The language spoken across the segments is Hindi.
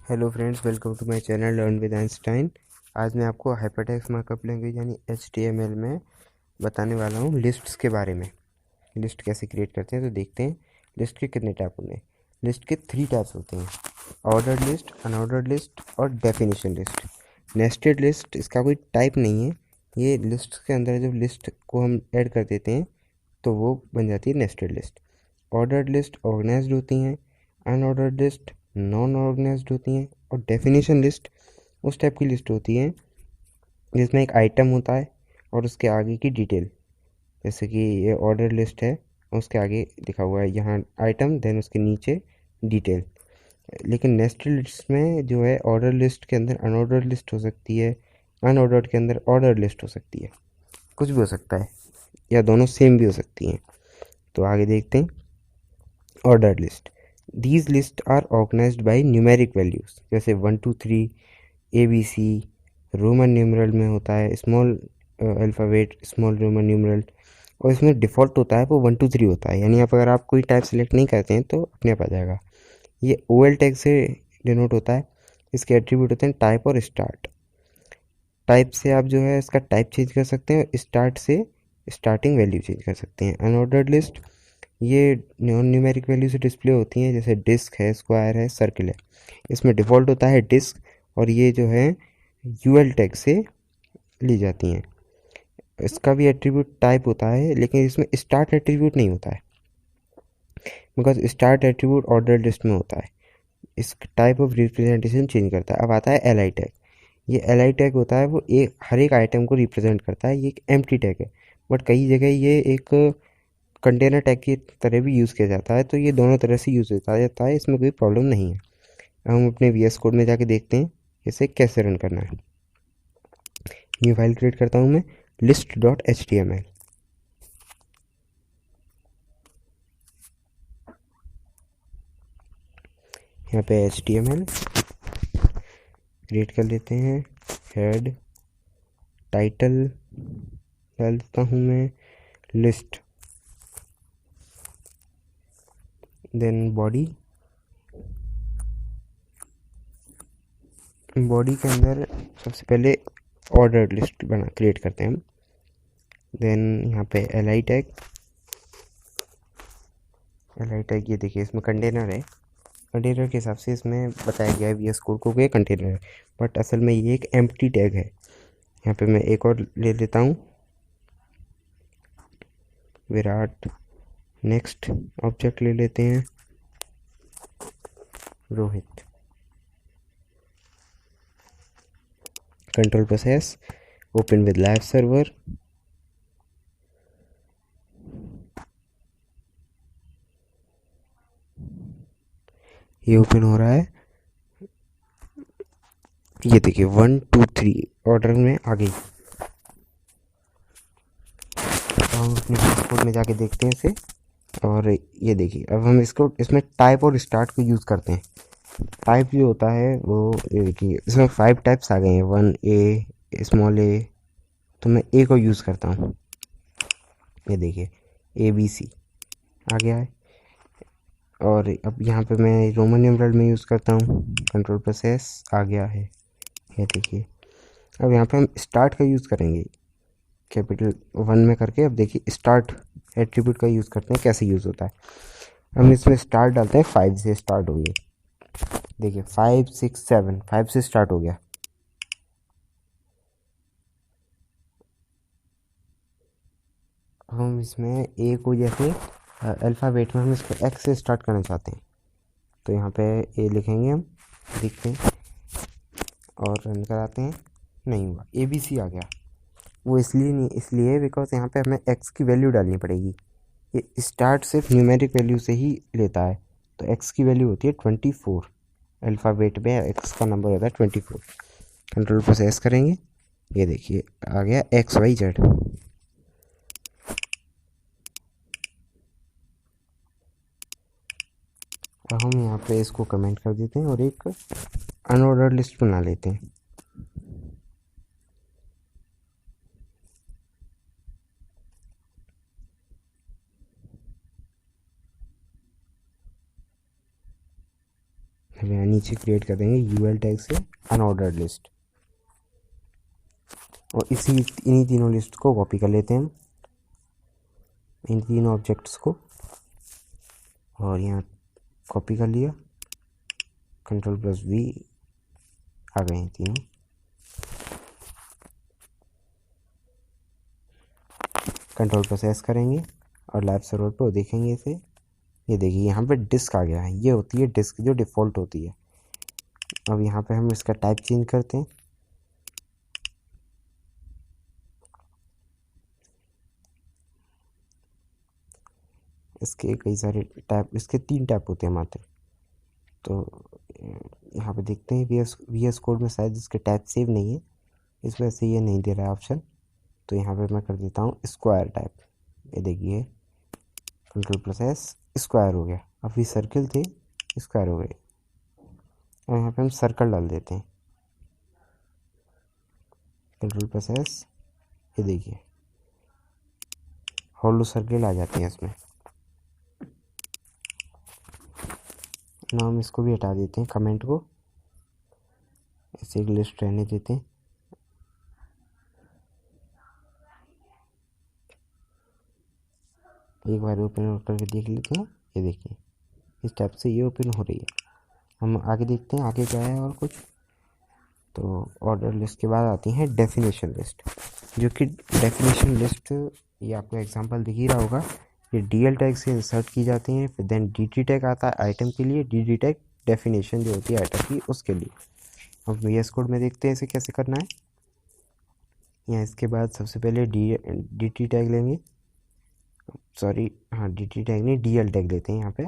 Hello friends, welcome to my channel learn with Einstein. आज मैं आपको हाइपरटेक्स्ट मार्कअप लैंग्वेज यानी HTML में बताने वाला हूँ लिस्ट्स के बारे में। लिस्ट कैसे क्रिएट करते हैं तो देखते हैं। लिस्ट के कितने टाइप होते हैं। लिस्ट के 3 टाइप्स होते हैं: ऑर्डर्ड लिस्ट, अनऑर्डर्ड लिस्ट और डेफिनेशन लिस्ट। नेस्टेड लिस्ट इसका कोई टाइप नहीं है। ये लिस्ट के अंदर जब लिस्ट को हम ऐड कर देते हैं तो वो बन जाती है nested list. Ordered list organised होती हैं, अनऑर्डर्ड लिस्ट नॉन ऑर्गेनाइज्ड होती हैं और डेफिनेशन लिस्ट उस टाइप की लिस्ट होती है जिसमें एक आइटम होता है और उसके आगे की डिटेल। जैसे कि ये ऑर्डर लिस्ट है, उसके आगे लिखा हुआ है यहाँ आइटम, देन उसके नीचे डिटेल। लेकिन नेस्टेड लिस्ट में जो है, ऑर्डर लिस्ट के अंदर अनऑर्डर्ड लिस्ट हो सकती है, अनऑर्डर्ड के अंदर ऑर्डर लिस्ट हो सकती है, कुछ भी हो सकता है, या दोनों सेम भी हो सकती हैं। तो आगे देखते हैं। Order list, these lists are organized by numeric values, जैसे 1 2 3 ABC। रोमन न्यूमरल में होता है small alphabet, small Roman numeral, और इसमें डिफ़ॉल्ट होता है वो 1 2 3 होता है। यानी आप अगर आप कोई टाइप सेलेक्ट नहीं करते हैं तो अपने आप आ जाएगा। ये OL टैग से डिनोट होता है। इसके एट्रीब्यूट होते हैं टाइप और स्टार्ट। टाइप से आप जो है इसका टाइप चेंज कर सकते हैं, स्टार्ट से स्टार्टिंग वैल्यू चेंज कर सकते हैं। अनऑर्डर्ड लिस्ट ये नॉन न्यूमेरिक वैल्यू से डिस्प्ले होती हैं, जैसे डिस्क है, स्क्वायर है, सर्किल है। इसमें डिफ़ॉल्ट होता है डिस्क, और ये जो है UL टैग से ली जाती हैं। इसका भी एट्रीब्यूट टाइप होता है, लेकिन इसमें स्टार्ट एट्रीब्यूट नहीं होता है, because start attribute order list में होता है। इस टाइप ऑफ रिप्रेजेंटेशन चेंज करता है। अब आता है LI टैग। ये LI टैग होता है, वो एक हर एक आइटम को रिप्रेजेंट करता है। ये एक एम्प्टी टैग है, बट कई जगह ये एक कंटेनर टैग की तरह भी यूज़ किया जाता है। तो ये दोनों तरह से यूज़ होता जाता है, इसमें कोई प्रॉब्लम नहीं है। हम अपने VS कोड में जाके देखते हैं इसे कैसे रन करना है। न्यू फाइल क्रिएट करता हूँ मैं, list.html। यहाँ पे HTML क्रिएट कर लेते हैं। हेड, टाइटल डाल देता हूँ मैं लिस्ट, देन बॉडी। बॉडी के अंदर सबसे पहले ऑर्डर्ड लिस्ट बना क्रिएट करते हैं हम। देन यहाँ पे LI टैग। LI टैग ये देखिए, इसमें कंटेनर है। कंटेनर के हिसाब से इसमें बताया गया है VS कोड को कि कंटेनर है, बट असल में ये एक एम्प्टी टैग है। यहाँ पे मैं एक और ले लेता हूँ, विराट। नेक्स्ट ऑब्जेक्ट ले लेते हैं, Rohit. Control process, open with live server. ये ओपन हो रहा है। ये देखिए 1 2 3 ऑर्डर में आ गई। तो हम अपने कोड में जाके देखते हैं इसे, और ये देखिए अब हम इसको इसमें टाइप और स्टार्ट को यूज़ करते हैं। टाइप जो होता है वो, ये देखिए इसमें 5 टाइप्स आ गए हैं, 1A, स्मॉल a। तो मैं A को यूज़ करता हूँ। ये देखिए ABC आ गया है। और अब यहाँ पे मैं रोमन न्यूमरल में यूज़ करता हूँ, कंट्रोल प्रोसेस आ गया है। ये देखिए अब यहाँ पे हम स्टार्ट का यूज़ करेंगे, कैपिटल 1 में करके। अब देखिए स्टार्ट एट्रीब्यूट का यूज़ करते हैं, कैसे यूज़ होता है। हम इसमें स्टार्ट डालते हैं, 5 से स्टार्ट हो गई। देखिए 5 6 7, 5 से स्टार्ट हो गया। हम इसमें A को, जैसे अल्फ़ाबेट में हम इसको X से स्टार्ट करना चाहते हैं, तो यहाँ पे A लिखेंगे हम, लिखते हैं और रन कराते हैं। नहीं हुआ, ABC आ गया। वो इसलिए नहीं, इसलिए बिकॉज यहाँ पे हमें X की वैल्यू डालनी पड़ेगी। ये स्टार्ट सिर्फ न्यूमेरिक वैल्यू से ही लेता है, तो X की वैल्यू होती है 24। अल्फ़ाबेट में X का नंबर होता है 24। कंट्रोल प्रोसेस करेंगे, ये देखिए आ गया XYZ। अब हम यहाँ पे इसको कमेंट कर देते हैं और एक अनऑर्डर्ड लिस्ट बना लेते हैं। हम यहाँ नीचे क्रिएट कर देंगे यूएल टैग से अनऑर्डर्ड लिस्ट, और इन्हीं तीनों लिस्ट को कॉपी कर लेते हैं हम, इन तीनों ऑब्जेक्ट्स को, और यहाँ कॉपी कर लिया, Ctrl+V, आ गए हैं तीनों। Ctrl+S करेंगे और लैब सर्वर पर देखेंगे इसे, ये देखिए यहाँ पे डिस्क आ गया है, ये होती है डिस्क जो डिफ़ॉल्ट होती है। अब यहाँ पे हम इसका टाइप चेंज करते हैं, इसके कई सारे टैब, इसके 3 टैब होते हैं मात्र। तो यहाँ पे देखते हैं VS कोड में शायद इसके टैब सेव नहीं है, इस वजह से ये नहीं दे रहा है ऑप्शन। तो यहाँ पे मैं कर देता हूँ स्क्वायर टैब, ये देखिए Ctrl+S, स्क्वायर हो गया। अभी सर्किल थे, स्क्वायर हो गए, और यहाँ पे हम सर्कल डाल देते हैं, Ctrl+S, ये देखिए हॉलो सर्किल आ जाते हैं इसमें। ना हम इसको भी हटा देते हैं, कमेंट को ऐसे एक लिस्ट रहने देते हैं। एक बार ओपन करके देख लेते हैं, ये देखिए इस टाइप से ये ओपन हो रही है। हम आगे देखते हैं आगे क्या है और कुछ। तो ऑर्डर लिस्ट के बाद आती है डेफिनेशन लिस्ट, जो कि डेफिनेशन लिस्ट, ये आपको एग्जांपल दिख ही रहा होगा, ये DL टैग से इंसर्ट की जाती हैं। फिर देन DT टैग आता है आइटम के लिए, DD टैग डेफिनेशन जो होती है आइटम की उसके लिए। अब VS कोड में देखते हैं इसे कैसे करना है। यहाँ इसके बाद सबसे पहले DT टैग लेंगे, सॉरी हाँ DT टैग नहीं DL टैग लेते हैं। यहाँ पे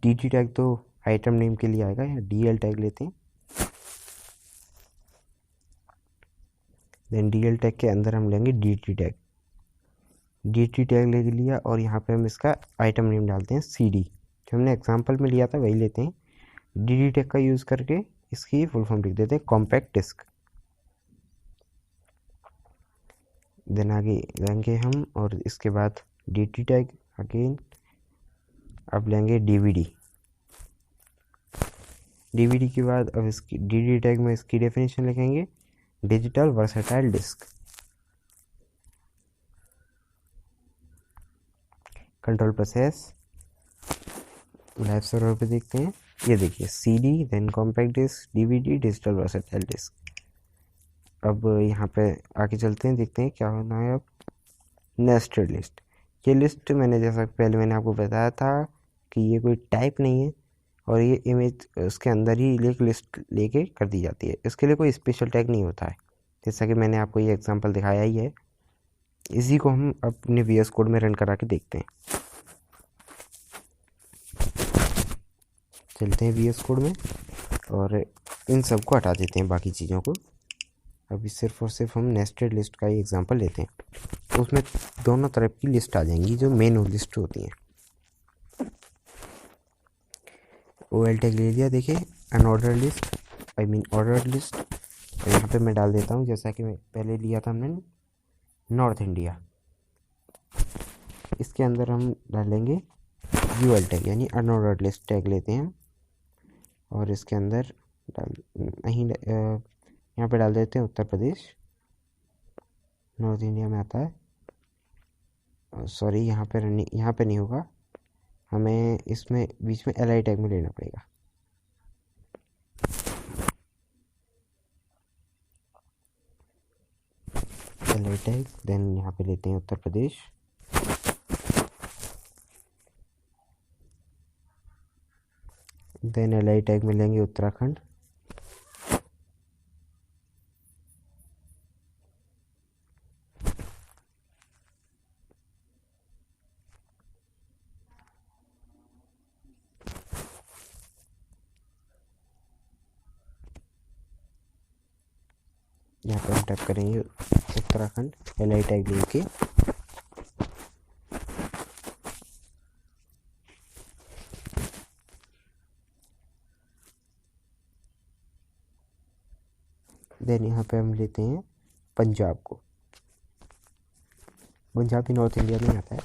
DT टैग तो आइटम नेम के लिए आएगा, यहाँ DL टैग लेते हैं। देन DL टैग के अंदर हम लेंगे DT टैग, DT टैग ले लिया, और यहाँ पे हम इसका आइटम नेम डालते हैं CD, जो हमने एग्जांपल में लिया था वही लेते हैं। DD टैग का यूज़ करके इसकी फुल फॉर्म लिख देते हैं कॉम्पैक्ट डिस्क। देन आगे लेंगे हम, और इसके बाद DT टैग अगेन, अब लेंगे DVD के बाद अब इसकी DD टैग में इसकी डेफिनेशन लिखेंगे digital versatile disc. Ctrl+S, live server पे देखते हैं, ये देखिए CD, then compact disc, DVD, digital versatile disc. अब यहाँ पे आगे चलते हैं, देखते हैं क्या होना है। अब नेस्टेड लिस्ट, ये लिस्ट मैंने जैसा पहले मैंने आपको बताया था कि ये कोई टाइप नहीं है, और ये इमेज उसके अंदर ही एक लिस्ट लेके कर दी जाती है, इसके लिए कोई स्पेशल टैग नहीं होता है, जैसा कि मैंने आपको ये एग्जांपल दिखाया ही है। इसी को हम अपने VS कोड में रन करा के देखते हैं। चलते हैं VS कोड में और इन सब को हटा देते हैं बाकी चीज़ों को। अभी सिर्फ और सिर्फ हम नेस्टेड लिस्ट का ही एग्जांपल लेते हैं, तो उसमें दोनों तरफ की लिस्ट आ जाएंगी जो मेन लिस्ट होती हैं। OL टैग ले लिया, देखिए unordered list, I mean ordered list, और यहाँ पे मैं डाल देता हूँ जैसा कि मैं पहले लिया था हमने नॉर्थ इंडिया। इसके अंदर हम डालेंगे UL टैग यानी अनऑर्डर्ड लिस्ट टैग लेते हैं, और इसके अंदर यहाँ पे डाल देते हैं उत्तर प्रदेश, नॉर्थ इंडिया में आता है। सॉरी यहाँ पे नहीं होगा, हमें इसमें बीच में LI टैग में लेना पड़ेगा। LI टैग, देन यहाँ पे लेते हैं Uttar Pradesh, then LI tag में लेंगे उत्तराखंड, यहाँ पे हम टाइप करेंगे उत्तराखंड, LI टैग लेके देन यहाँ पे हम लेते हैं पंजाब को, पंजाब भी नॉर्थ इंडिया में आता है।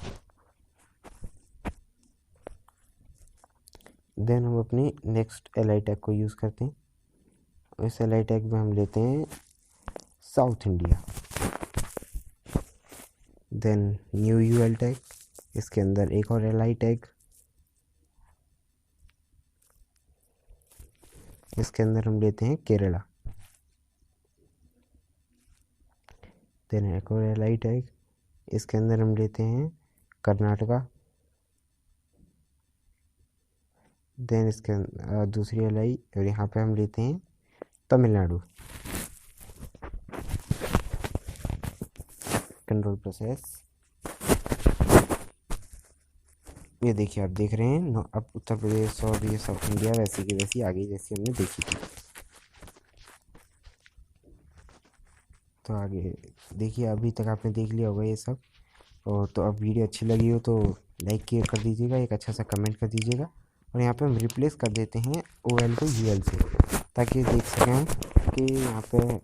देन हम अपनी नेक्स्ट एल टैग को यूज़ करते हैं। इस एल टैग में हम लेते हैं South India. Then new UL tag, इसके अंदर एक और एल टैग, इसके अंदर हम लेते हैं केरला। देन एक और एल टैग, इसके अंदर हम लेते हैं कर्नाटका। देन इसके दूसरी एल और यहाँ पे हम लेते हैं तमिलनाडु। Control process. ये देखिए, आप देख रहे हैं अब उत्तर प्रदेश और ये साउथ इंडिया वैसी की वैसी आ गई जैसी हमने देखी थी। तो आगे देखिए, अभी तक आपने देख लिया होगा ये सब। और तो अब वीडियो अच्छी लगी हो तो लाइक कर दीजिएगा, एक अच्छा सा कमेंट कर दीजिएगा। और यहाँ पे हम रिप्लेस कर देते हैं OL को UL से, ताकि देख सकें कि यहाँ पे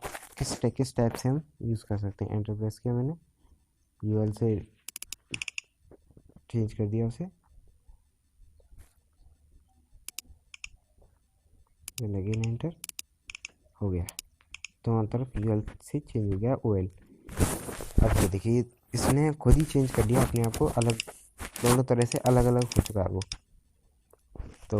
किस टाइप से हम यूज़ कर सकते हैं। एंटर प्रेस किया मैंने, UL से चेंज कर दिया उसे, अगेन एंटर हो गया। दोनों तरफ UL से चेंज हो गया OL। अब तो देखिए, इसने खुद ही चेंज कर दिया अपने आप को, अलग दोनों तरह से अलग अलग हो चुका है वो। तो